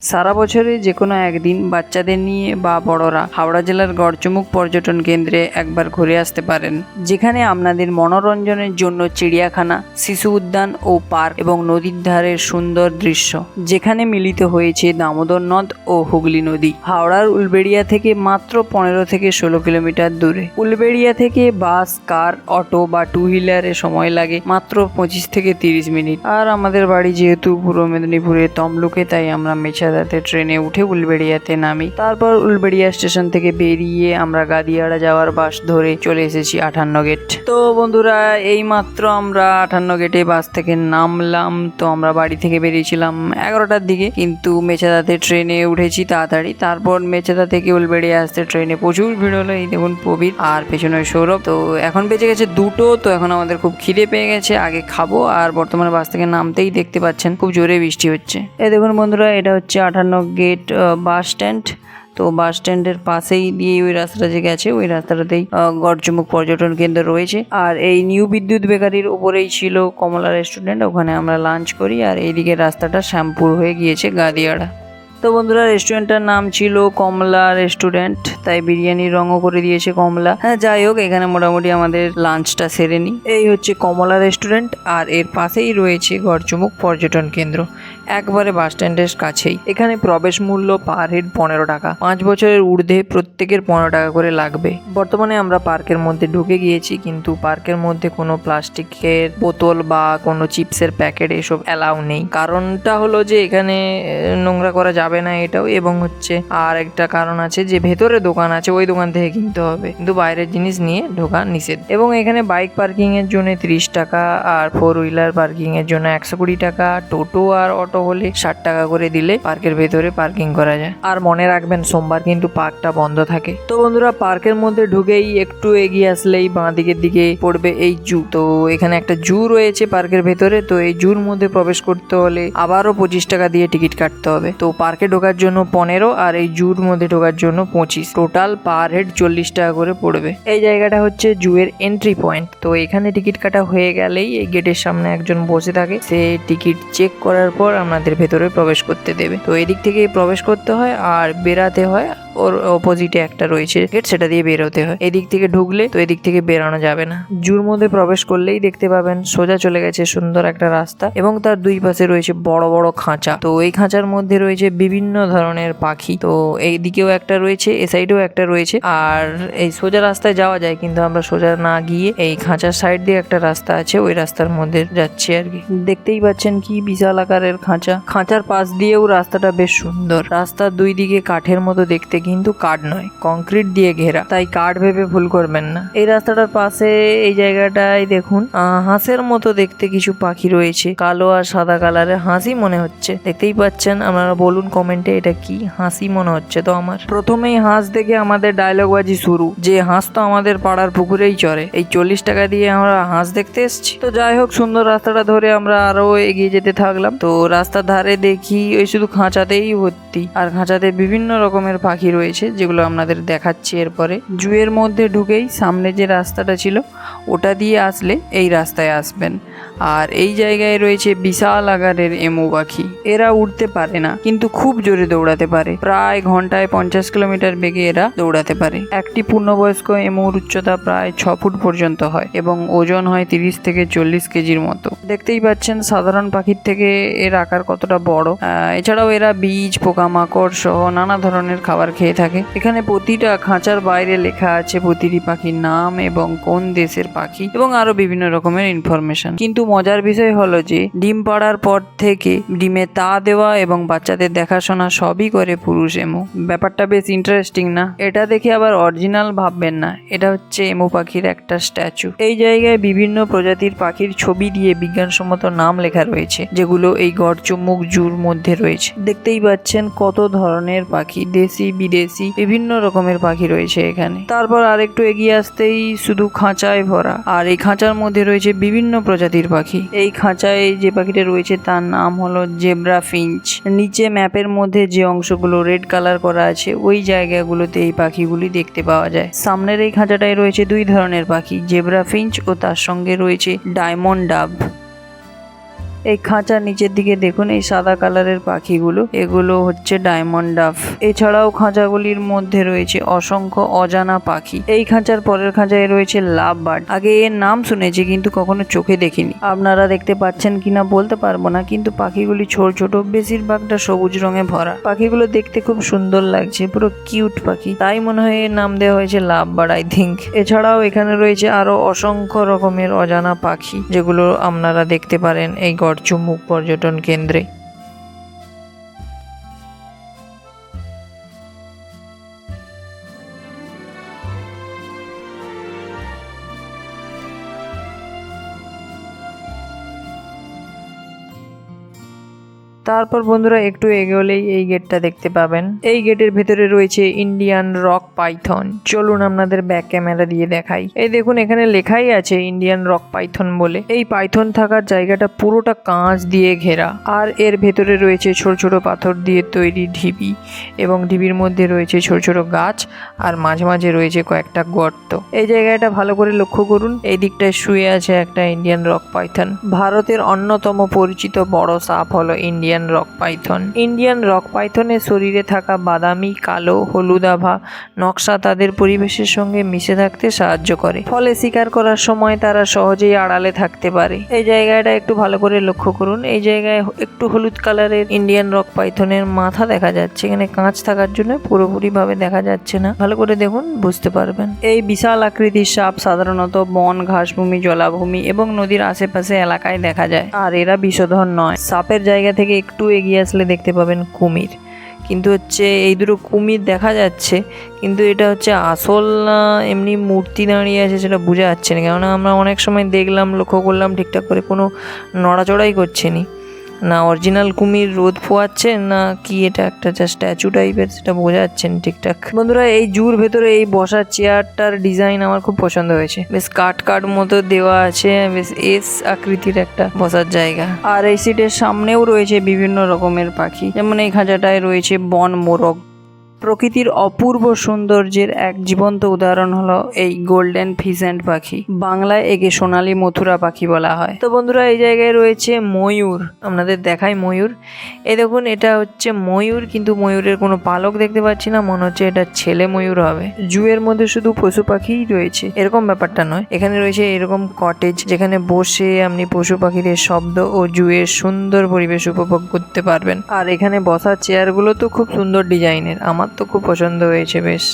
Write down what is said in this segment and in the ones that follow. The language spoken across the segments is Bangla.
সারা বছরে যে কোনো একদিন বাচ্চাদের নিয়ে বা বড়রা হাওড়া জেলার গড়চমুখ পর্যটন কেন্দ্রে একবার ঘুরে আসতে পারেন, যেখানে আপনাদের মনোরঞ্জনের জন্য চিড়িয়াখানা, শিশু উদ্যান ও পার্ক এবং নদীর ধারের সুন্দর দৃশ্য, যেখানে মিলিত হয়েছে দামোদর নদ ও হুগলি নদী। হাওড়ার উলবেড়িয়া থেকে মাত্র 15 থেকে 16 কিলোমিটার দূরে। উলবেড়িয়া থেকে বাস, কার, অটো বা টু হুইলারে সময় লাগে মাত্র 25 থেকে 30 মিনিট। আর আমাদের বাড়ি যেহেতু পূর্ব মেদিনীপুরের তমলুকে, তাই আমরা মেছাদাতে ট্রেনে উঠে উলবেড়িয়াতে নামি। তারপর উলবেড়িয়া স্টেশন থেকে বেরিয়ে আমরা গাদিয়াড়া যাওয়ার বাস ধরে চলে এসেছি 58 গেট। তো বন্ধুরা, এই মাত্র আমরা 58 গেটে বাস থেকে নামলাম। তো আমরা বাড়ি থেকে বেরিয়েছিলাম 11টার দিকে, কিন্তু মেছাদাতে ট্রেনে উঠেছি তাড়াতাড়ি। তারপর মেছাদা থেকে উলবেড়িয়া আসতে ট্রেনে প্রচুর ভিড় হলো। এই দেখুন প্রবীর আর পেছনে সৌরভ। তো এখন বেজে গেছে 2টো। তো এখন আমাদের খুব খিদে পেয়ে গেছে, আগে খাবো। আর বর্তমানে বাস থেকে নামতেই দেখতে পাচ্ছেন খুব জোরে বৃষ্টি হচ্ছে। এই দেখুন বন্ধুরা, এটা হচ্ছে 58 গেট বাস স্ট্যান্ড। তো বাস স্ট্যান্ডের পাশেই দিয়ে ওই রাস্তাটা যে গেছে, ওই রাস্তাটাতেই গড়চমুখ পর্যটন কেন্দ্র রয়েছে। আর এই নিউ বিদ্যুৎ বেকারির উপরেই ছিল কমলা রেস্টুরেন্ট, ওখানে আমরা লাঞ্চ করি। আর এইদিকে রাস্তাটা শ্যামপুর হয়ে গিয়েছে গাদিয়াড়া। তো বন্ধুরা, রেস্টুরেন্টটার নাম ছিল কমলা রেস্টুরেন্ট, তাই বিরিয়ানির রঙও করে দিয়েছে কমলা। হ্যাঁ, যাই হোক, এখানে মোটামুটি আমাদের লাঞ্চটা সেরে নিই। এই হচ্ছে কমলা রেস্টুরেন্ট, আর এর পাশেই রয়েছে গড়চমুখ পর্যটন কেন্দ্র, একবারে বাস স্ট্যান্ডের কাছেই। এখানে প্রবেশ মূল্য পার হেড 15 টাকা। 5 বছরের ঊর্ধ্বে প্রত্যেকের 15 টাকা করে লাগবে। বর্তমানে আমরা পার্কের মধ্যে ঢুকে গিয়েছি, কিন্তু পার্কের মধ্যে কোনো প্লাস্টিকের বোতল বা কোনো চিপসের প্যাকেট এসব অ্যালাউ নেই। কারণটা হলো যে এখানে নোংরা করা যাবে না, এটাও। এবং হচ্ছে আর একটা কারণ আছে যে ভেতরে দোকান আছে, ওই দোকান থেকে কিনতে হবে, কিন্তু বাইরের জিনিস নিয়ে ঢোকা নিষেধ। এবং এখানে বাইক পার্কিং এর জন্য 30 টাকা, আর 4 হুইলার পার্কিং এর জন্য 120 টাকা। টোটো আর অটো হলে 60 টাকা করে দিলে পার্কের ভেতরে পার্কিং করা যায়। আর মনে রাখবেন, সোমবার কিন্তু পার্কটা বন্ধ থাকে। তো বন্ধুরা, পার্কের মধ্যে ঢুকেই একটু এগিয়ে আসলেই বাঁ দিকের দিকে পড়বে এই জু। তো এখানে একটা জু রয়েছে পার্কের ভেতরে। তো এই জুর মধ্যে প্রবেশ করতে হলে আবারও 25 টাকা দিয়ে টিকিট কাটতে হবে। তো পার্কে ঢোকার জন্য 15 আর এই জুর মধ্যে ঢোকার জন্য 25। টোটাল পার হেড 40 টাকা করে পড়বে। এই জায়গাটা হচ্ছে জুয়ের এন্ট্রি পয়েন্ট। তো এখানে টিকিট কাটা হয়ে গেলেই এই গেটের সামনে একজন বসে থাকে, সে টিকিট চেক করার পর আমাদের ভেতরে প্রবেশ করতে দেবে। তো এদিক থেকে প্রবেশ করতে হয় আর বেরাতে হয়, ওর অপোজিটে একটা রয়েছে গেট, সেটা দিয়ে বেরোতে হয়। এদিক থেকে ঢুকলে তো এদিক থেকে বেরানো যাবে না। জুর মধ্যে প্রবেশ করলেই দেখতে পাবেন সোজা চলে গেছে সুন্দর একটা রাস্তা, এবং তার দুই পাশে রয়েছে বড় বড় খাঁচা। তো এই খাঁচার মধ্যে রয়েছে বিভিন্ন ধরনের পাখি। তো এই দিকেও একটা রয়েছে, এ সাইডেও একটা রয়েছে। আর এই সোজা রাস্তায় যাওয়া যায়, কিন্তু আমরা সোজা না গিয়ে এই খাঁচার সাইড দিয়ে একটা রাস্তা আছে, ওই রাস্তার মধ্যে যাচ্ছি আর কি। দেখতেই পাচ্ছেন কি বিশাল আকারের খাঁচা। খাঁচার পাশ দিয়েও রাস্তাটা বেশ সুন্দর। রাস্তার দুই দিকে কাঠের মতো দেখতে, কিন্তু কাঠ নয়, কংক্রিট দিয়ে ঘেরা, তাই কাঠ ভেবে ভুল করবেন না। এই রাস্তাটার পাশে এই জায়গাটায় দেখুন হাঁসের মতো দেখতে কিছু পাখি রয়েছে, কালো আর সাদা কালারের। হাঁসই মনে হচ্ছে, দেখতেই পাচ্ছেন। আপনারা বলুন কমেন্টে এটা কি হাঁসই মনে হচ্ছে। তো আমার প্রথমেই হাঁস দেখে আমাদের ডায়লগবাজি শুরু, যে হাঁস তো আমাদের পাড়ার পুকুরেই চড়ে, এই 40 টাকা দিয়ে আমরা হাঁস দেখতে এসেছি। তো যাই হোক, সুন্দর রাস্তাটা ধরে আমরা আরো এগিয়ে যেতে থাকলাম। তো রাস্তার ধারে দেখি ওই শুধু খাঁচাতেই ভর্তি, আর খাঁচাতে বিভিন্ন রকমের পাখি রয়েছে, যেগুলো আপনাদের দেখাচ্ছি এরপরে। জুয়ের মধ্যে ঢুকেই সামনে যে রাস্তাটা ছিল ওটা দিয়ে আসলে এই রাস্তায় আসবেন। আর এই জায়গায় রয়েছে বিশাল আকারের এমু পাখি। এরা উঠতে পারে না, কিন্তু খুব জোরে দৌড়াতে পারে। প্রায় ঘন্টায় 50 কিলোমিটার বেগে এরা দৌড়াতে পারে। একটি পূর্ণবয়স্ক এমুর উচ্চতা প্রায় 6 ফুট পর্যন্ত হয়, এবং ওজন হয় 30 থেকে 40 কেজির মতো। দেখতেই পাচ্ছেন সাধারণ পাখির থেকে এর আকার কতটা বড়। এছাড়াও এরা বীজ, পোকামাকড় সহ নানা ধরনের খাবার খেয়ে থাকে। এখানে প্রতিটা খাঁচার বাইরে লেখা আছে প্রতিটি পাখির নাম এবং কোন দেশের পাখি, এবং আরো বিভিন্ন রকমের ইনফরমেশন। কিন্তু মজার বিষয় হলো যে ডিম পাড়ার পর থেকে ডিমে তা দেওয়া এবং বাচ্চাদের দেখাশোনা সবই করে পুরুষ এমু। ব্যাপারটা বেশ ইন্টারেস্টিং না? এটা দেখে আবার অরিজিনাল ভাববেন না, এটা হচ্ছে এমু পাখির একটা স্ট্যাচু। এই জায়গায় বিভিন্ন প্রজাতির পাখির ছবি দিয়ে বিজ্ঞানসম্মত নাম লেখা রয়েছে, যেগুলো এই গড়চমুখ জুর মধ্যে রয়েছে। দেখতেই পাচ্ছেন কত ধরনের পাখি, দেশি বিদেশি বিভিন্ন রকমের পাখি রয়েছে এখানে। তারপর আরেকটু এগিয়ে আসতেই শুধু খাঁচায় ভরা, আর এই খাঁচার মধ্যে রয়েছে বিভিন্ন প্রজাতির পাখি। এই খাঁচায় যে পাখিটা রয়েছে তার নাম হলো জেব্রা ফিঞ্চ। নিচে ম্যাপের মধ্যে যে অংশগুলো রেড কালার করা আছে, ওই জায়গাগুলোতে এই পাখিগুলি দেখতে পাওয়া যায়। সামনের এই খাঁচাটায় রয়েছে 2 ধরনের পাখি, জেব্রা ফিঞ্চ ও তার সঙ্গে রয়েছে ডায়মন্ড ডাব। এই খাঁচার নিচের দিকে দেখুন এই সাদা কালারের পাখিগুলো, এগুলো হচ্ছে ডায়মন্ড ডাফ। এছাড়াও খাঁচাগুলির মধ্যে রয়েছে অসংখ্য অজানা পাখি। এই খাঁচার পরের খাঁচায় রয়েছে লাভ বার্ড। আগে এর নাম শুনেছি কিন্তু কখনো চোখে দেখিনি। আপনারা দেখতে পাচ্ছেন কিনা বলতে পারবো না, কিন্তু পাখিগুলি ছোট ছোট, বেশিরভাগটা সবুজ রঙে ভরা। পাখিগুলো দেখতে খুব সুন্দর লাগছে, পুরো কিউট পাখি, তাই মনে হয় এর নাম দেওয়া হয়েছে লাভ বার্ড আই থিঙ্ক। এছাড়াও এখানে রয়েছে আরো অসংখ্য রকমের অজানা পাখি, যেগুলো আপনারা দেখতে পারেন এই গড়চুমুক পর্যটন কেন্দ্রে। তারপর বন্ধুরা একটু এগোলেই এই গেটটা দেখতে পাবেন। এই গেটের ভেতরে রয়েছে ইন্ডিয়ান রক পাইথন। চলুন আপনাদের ব্যাক ক্যামেরা দিয়ে দেখাই। এই দেখুন এখানে লেখাই আছে ইন্ডিয়ান রক পাইথন বলে। এই পাইথন থাকার জায়গাটা পুরোটা কাঁচ দিয়ে ঘেরা, আর এর ভেতরে রয়েছে ছোট ছোট পাথর দিয়ে তৈরি ঢিবি, এবং ঢিবির মধ্যে রয়েছে ছোট ছোট গাছ, আর মাঝে মাঝে রয়েছে কয়েকটা গর্ত। এই জায়গাটা ভালো করে লক্ষ্য করুন, এই দিকটায় শুয়ে আছে একটা ইন্ডিয়ান রক পাইথন। ভারতের অন্যতম পরিচিত বড় সাপ হলো Indian rock python. Indian rock পাইথনের শরীরে থাকা বাদামি, কালো, হলুদ আভা নকশা তাদের পরিবেশের সঙ্গে মিশে থাকতে সাহায্য করে, ফলে শিকার করার সময় তারা সহজেই আড়ালে থাকতে পারে। এই জায়গাটা একটু ভালো করে লক্ষ্য করুন, এই জায়গায় একটু হলুদ কালারের ইন্ডিয়ান রক পাইথনের মাথা দেখা যাচ্ছে। এখানে কাঁচ থাকার জন্য পুরোপুরি ভাবে দেখা যাচ্ছে না, ভালো করে দেখুন বুঝতে পারবেন। এই বিশাল আকৃতির সাপ সাধারণত বন, ঘাসভূমি, জলাভূমি এবং নদীর আশেপাশে এলাকায় দেখা যায়, আর এরা বিষধর নয়। সাপের জায়গা থেকে একটু এগিয়ে আসলে দেখতে পাবেন কুমির, কিন্তু হচ্ছে এই দুটো কুমির দেখা যাচ্ছে, কিন্তু এটা হচ্ছে আসল না এমনি মূর্তি দাঁড়িয়ে আছে সেটা বোঝা যাচ্ছে না। কেননা আমরা অনেক সময় দেখলাম, লক্ষ্য করলাম ঠিকঠাক করে কোনো নড়াচড়াই করছে না অরিজিনাল কুমির রোদ পোয়াচ্ছে না কি এটা একটা স্ট্যাচু টাইপের, সেটা বোঝা যাচ্ছে না ঠিকঠাক। বন্ধুরা এই জুর ভেতরে এই বসার চেয়ারটার ডিজাইন আমার খুব পছন্দ হয়েছে, বেশ কাট মতো দেওয়া আছে, বেশ এস আকৃতির একটা বসার জায়গা। আর এই সিটের সামনেও রয়েছে বিভিন্ন রকমের পাখি, যেমন এই খাঁচাটায় রয়েছে বন মোরগ। প্রকৃতির অপূর্ব সৌন্দর্যের এক জীবন্ত উদাহরণ হলো এই গোল্ডেন ফিসেন্ট পাখি। বাংলায় একে সোনালী মথুরা পাখি বলা হয়। তো বন্ধুরা এই জায়গায় রয়েছে ময়ূর, আপনাদের দেখাই ময়ূর। এই দেখুন এটা হচ্ছে ময়ূর, কিন্তু ময়ূরের কোনো পালক দেখতে পাচ্ছি না, মনে হচ্ছে এটা ছেলে ময়ূর হবে। জুয়ের মধ্যে শুধু পশু পাখিই রয়েছে এরকম ব্যাপারটা নয়, এখানে রয়েছে এরকম কটেজ, যেখানে বসে আপনি পশু পাখিদের শব্দ ও জুয়ের সুন্দর পরিবেশ উপভোগ করতে পারবেন। আর এখানে বসার চেয়ারগুলো তো খুব সুন্দর ডিজাইনের, আমার তো খুব পছন্দ হয়েছে বেশ।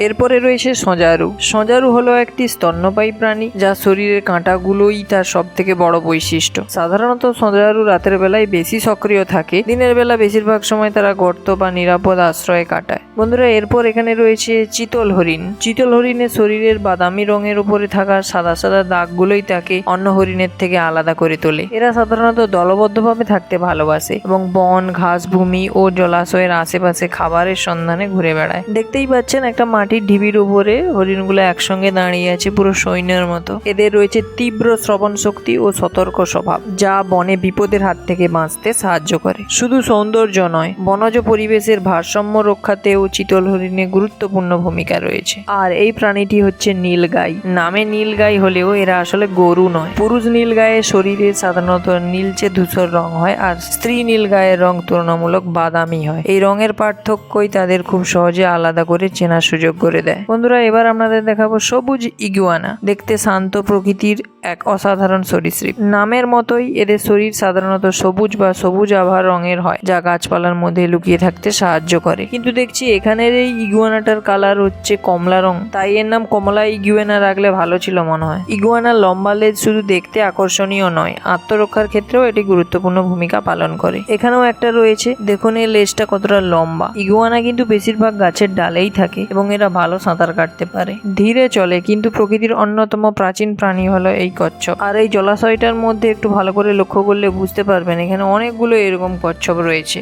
এরপরে রয়েছে সজারু। সজারু হলো একটি স্তন্যপায়ী প্রাণী, যা শরীরের কাঁটাগুলোই তার সব থেকে বড় বৈশিষ্ট্য। সাধারণত সজারু রাতের বেলায় বেশি সক্রিয় থাকে, দিনের বেলা বেশিরভাগ সময় তারা গর্ত বা নিরাপদ আশ্রয়ে কাটায়। বন্ধুরা এরপর এখানে রয়েছে চিতল হরিণ। চিতল হরিণের শরীরের বাদামি রঙের উপরে থাকা সাদা সাদা দাগগুলোই তাকে অন্য হরিণের থেকে আলাদা করে তোলে। এরা সাধারণত দলবদ্ধভাবে থাকতে ভালোবাসে এবং বন, ঘাসভূমি ও জলাশয়ের আশেপাশে খাবারের সন্ধানে ঘুরে বেড়ায়। দেখতেই পাচ্ছেন একটা মাটির ঢিবির উপরে হরিণগুলো একসঙ্গে দাঁড়িয়ে আছে পুরো সৈন্যের মতো। এদের রয়েছে তীব্র শ্রবণ শক্তি ও সতর্ক স্বভাব, যা বনে বিপদের হাত থেকে বাঁচতে সাহায্য করে। শুধু সৌন্দর্য নয়, বনজ পরিবেশের ভারসাম্য রক্ষাতেও চিতল হরিণের গুরুত্বপূর্ণ ভূমিকা রয়েছে। আর এই প্রাণীটি হচ্ছে নীলগাই। নামে নীলগাই হলেও এরা আসলে গরু নয়। পুরুষ নীলগায়ের শরীরে সাধারণত নীলচে ধূসর রং হয়, আর স্ত্রী নীলগায়ের রং তুলনামূলক বাদামি হয়। এই রঙের পার্থক্যই তাদের খুব সহজে আলাদা করে চেনার সুযোগ করে দেয়। বন্ধুরা এবার আপনাদের দেখাবো সবুজ ইগুয়ানা। দেখতে শান্ত প্রকৃতির এক অসাধারণ সরীসৃপ। নামের মতোই এদের শরীর সাধারণত সবুজ বা সবুজ আভা রঙের হয়, যা গাছপালার মধ্যে লুকিয়ে থাকতে সাহায্য করে। কিন্তু দেখছি এখানের এই ইগুয়ানাটার কালার হচ্ছে কমলা রং, তাই এর নাম কমলা ইগুয়ানা রাখলে ভালো ছিল মনে হয়। ইগুয়ানার লম্বা লেজ শুধু দেখতে আকর্ষণীয় নয়, আত্মরক্ষার ক্ষেত্রেও এটি গুরুত্বপূর্ণ ভূমিকা পালন করে। এখানেও একটা রয়েছে, দেখুন এই লেজটা কতটা লম্বা। ইগুয়ানা কিন্তু বেশিরভাগ গাছের ডালেই থাকে এবং এরা ভালো সাঁতার কাটতে পারে, ধীরে চলে, কিন্তু প্রকৃতির অন্যতম প্রাচীন প্রাণী হলো এই কচ্ছপ। আর এই জলাশয়টার মধ্যে একটু ভালো করে লক্ষ্য করলে বুঝতে পারবেন এখানে অনেকগুলো এরকম কচ্ছপ রয়েছে।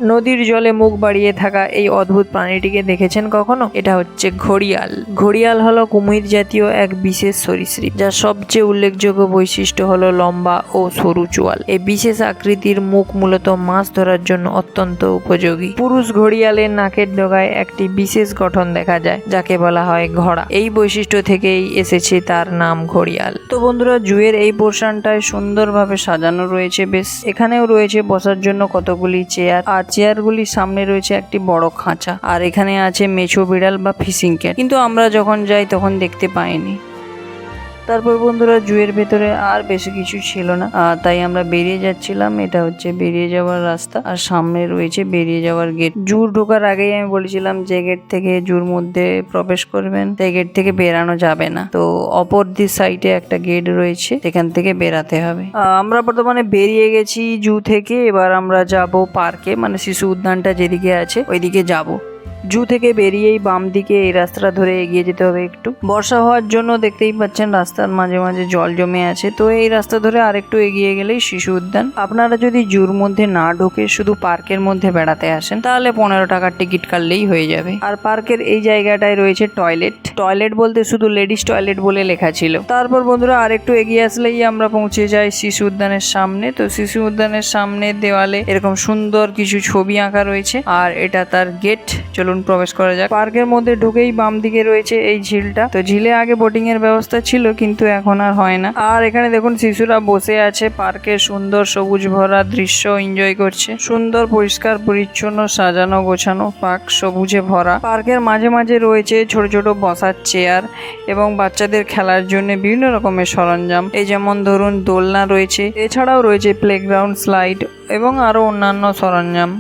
নদীর জলে মুখ বাড়িয়ে থাকা এই অদ্ভুত প্রাণীটিকে দেখেছেন কখনো? এটা হচ্ছে ঘড়িয়াল। ঘড়িয়াল হলো কুমির জাতীয় এক বিশেষ সরীসৃপ, যার সবচেয়ে উল্লেখযোগ্য বৈশিষ্ট্য হলো লম্বা ও সরু চোয়াল। এই বিশেষ আকৃতির মুখ মূলত মাছ ধরার জন্য অত্যন্ত উপযোগী। পুরুষ ঘড়িয়ালের নাকের ডগায় একটি বিশেষ গঠন দেখা যায়, যাকে বলা হয় ঘোড়া। এই বৈশিষ্ট্য থেকেই এসেছে তার নাম ঘড়িয়াল। তো বন্ধুরা, জুয়ের এই পোর্শনটায় সুন্দরভাবে সাজানো রয়েছে বেশ। এখানেও রয়েছে বসার জন্য কতগুলি চেয়ার, আর চেয়ারগুলির সামনে রয়েছে একটি বড় খাঁচা। আর এখানে আছে মেছো বিড়াল বা ফিশিং ক্যাট, কিন্তু আমরা যখন যাই তখন দেখতে পাইনি। তারপর বন্ধুরা, জুয়ের ভেতরে আর বেশি কিছু ছিল না, তাই আমরা বেরিয়ে যাচ্ছিলাম। এটা হচ্ছে বেরিয়ে যাওয়ার রাস্তা, আর সামনে রয়েছে বেরিয়ে যাওয়ার গেট। জুর ঢোকার আগেই আমি বলেছিলাম যে গেট থেকে জুর মধ্যে প্রবেশ করবেন, তাই গেট থেকে বেরানো যাবে না। তো অপর দিক সাইডে একটা গেট রয়েছে, সেখান থেকে বেরাতে হবে। আমরা বর্তমানে বেরিয়ে গেছি জু থেকে। এবার আমরা যাব পার্কে, মানে শিশু উদ্যানটা যেদিকে আছে ওইদিকে যাব। জু থেকে বেরিয়েই বাম দিকে এই রাস্তাটা ধরে এগিয়ে যেতে হবে। একটু বর্ষা হওয়ার জন্য দেখতেই পাচ্ছেন রাস্তার মাঝে মাঝে জল জমে আছে। তো এই রাস্তা ধরে আরেকটু এগিয়ে গেলেই শিশু উদ্যান। আপনারা যদি জুর মধ্যে না ঢুকে শুধু পার্কের মধ্যে বেড়াতে আসেন, তাহলে 15 টাকার টিকিট কাটলেই হয়ে যাবে। আর পার্কের এই জায়গাটায় রয়েছে টয়লেট বলতে শুধু লেডিস টয়লেট বলে লেখা ছিল। তারপর বন্ধুরা, আরেকটু এগিয়ে আসলেই আমরা পৌঁছে যাই শিশু উদ্যানের সামনে। তো শিশু উদ্যানের সামনে দেওয়ালে এরকম সুন্দর কিছু ছবি আঁকা রয়েছে, আর এটা তার গেট। চলুন প্রবেশ করা যাক। পার্কের মধ্যে ঢুকেই বাম দিকে রয়েছে এই ঝিলটা। তো ঝিলে আগে বোটিং এর ব্যবস্থা ছিল, কিন্তু এখন আর হয় না। আর এখানে দেখুন শিশুরা বসে আছে, পার্কের সুন্দর সবুজ ভরা দৃশ্য এনজয় করছে। সুন্দর পরিষ্কার পরিচ্ছন্ন সাজানো গোছানো পার্ক, সবুজে ভরা। পার্কের মাঝে মাঝে রয়েছে ছোট ছোট বসার চেয়ার এবং বাচ্চাদের খেলার জন্য বিভিন্ন রকমের সরঞ্জাম। এই যেমন ধরুন দোলনা রয়েছে, এছাড়াও রয়েছে প্লেগ্রাউন্ড, স্লাইড এবং আরো অন্যান্য সরঞ্জাম।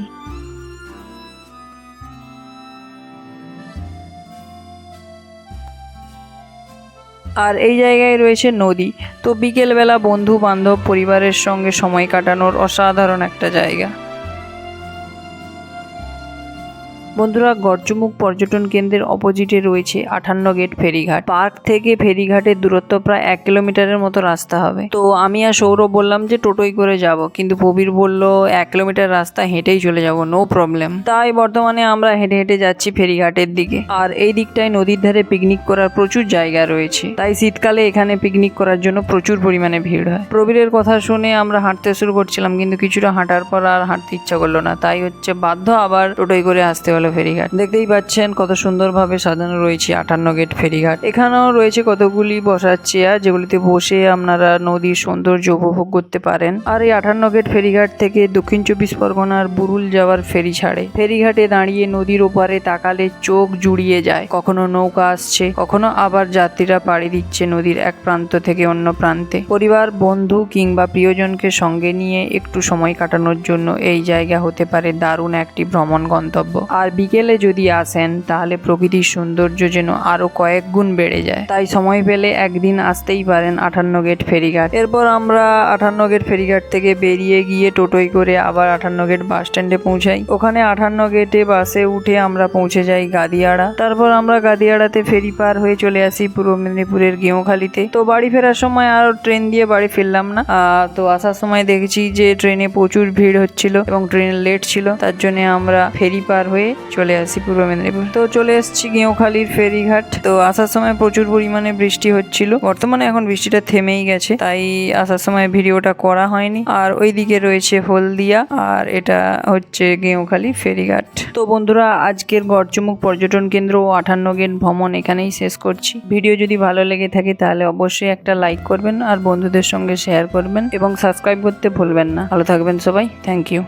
আর এই জায়গায় রয়েছে নদী। তো বিকেলবেলা বন্ধু বান্ধব পরিবারের সঙ্গে সময় কাটানোর অসাধারণ একটা জায়গা। বন্ধুরা, গড়চুমুক পর্যটন কেন্দ্রের অপোজিটে রয়েছে 58 গেট ফেরিঘাট। পার্ক থেকে ফেরিঘাটের দূরত্ব প্রায় 1 কিলোমিটারের মতো রাস্তা হবে। তো আমি আর সৌরভ বললাম যে টোটোই করে যাব, কিন্তু প্রবীর বলল 1 কিলোমিটার রাস্তা হেঁটেই চলে যাব, নো প্রবলেম। তাই বর্তমানে আমরা হেঁটে হেঁটে যাচ্ছি ফেরিঘাটের দিকে। আর এই দিকটায় নদীর ধারে পিকনিক করার প্রচুর জায়গা রয়েছে, তাই শীতকালে এখানে পিকনিক করার জন্য প্রচুর পরিমাণে ভিড় হয়। প্রবীরের কথা শুনে আমরা হাঁটতে শুরু করছিলাম, কিন্তু কিছুটা হাঁটার পর আর হাঁটতে ইচ্ছা করলো না, তাই হচ্ছে বাধ্য আবার টোটোই করে আসতে হলো ফেরিঘাট। দেখতেই পাচ্ছেন কত সুন্দরভাবে সাজানো রয়েছে 58 গেট ফেরিঘাট। এখানেও রয়েছে কতগুলি বসার চেয়ার, যেগুলিতে বসে আপনারা নদীর সৌন্দর্য উপভোগ করতে পারেন। আর এই 58 গেট ফেরিঘাট থেকে দক্ষিণ 24 পরগনার বুরুল যাওয়ার ফেরি ছাড়ে। ফেরিঘাটে দাঁড়িয়ে নদীর ওপারে তাকালে চোখ জুড়িয়ে যায়। কখনো নৌকা আসছে, কখনো আবার যাত্রীরা পাড়ি দিচ্ছে নদীর এক প্রান্ত থেকে অন্য প্রান্তে। পরিবার, বন্ধু কিংবা প্রিয়জনকে সঙ্গে নিয়ে একটু সময় কাটানোর জন্য এই জায়গা হতে পারে দারুণ একটি ভ্রমণ গন্তব্য। আর বিকেলে যদি আসেন তাহলে প্রকৃতির সৌন্দর্য যেন আরো কয়েক গুণ বেড়ে যায়। তাই সময় পেলে একদিন আসতেই পারেন 58 গেট ফেরিঘাট। এরপর আমরা 58 গেট ফেরিঘাট থেকে বেরিয়ে গিয়ে টোটোই করে আবার 58 গেট বাস স্ট্যান্ডে পৌঁছাই। ওখানে 58 গেটে বাসে উঠে আমরা পৌঁছে যাই গাদিয়াড়া। তারপর আমরা গাদিয়াড়াতে ফেরি পার হয়ে চলে আসি পূর্ব মেদিনীপুরের গেঁওখালিতে। তো বাড়ি ফেরার সময় আর ট্রেন দিয়ে বাড়ি ফিরলাম না। তো আসার সময় দেখেছি যে ট্রেনে প্রচুর ভিড় হচ্ছিল এবং ট্রেন লেট ছিল, তার জন্য আমরা ফেরি পার হয়ে চলে আসি পূর্ব মেদিনীপুর। তো চলে এসেছি গেঁওখালির ফেরিঘাট। তো আসার সময় প্রচুর পরিমাণে বৃষ্টি হচ্ছিল, বর্তমানে এখন বৃষ্টিটা থেমেই গেছে, তাই আসার সময় ভিডিওটা করা হয়নি। আর ওইদিকে রয়েছে হলদিয়া, আর এটা হচ্ছে গেঁওখালি ফেরিঘাট। তো বন্ধুরা, আজকের গড়চুমুক পর্যটন কেন্দ্র ও 58 গেট ভ্রমণ এখানেই শেষ করছি। ভিডিও যদি ভালো লেগে থাকে তাহলে অবশ্যই একটা লাইক করবেন, আর বন্ধুদের সঙ্গে শেয়ার করবেন এবং সাবস্ক্রাইব করতে ভুলবেন না। ভালো থাকবেন সবাই, থ্যাংক ইউ।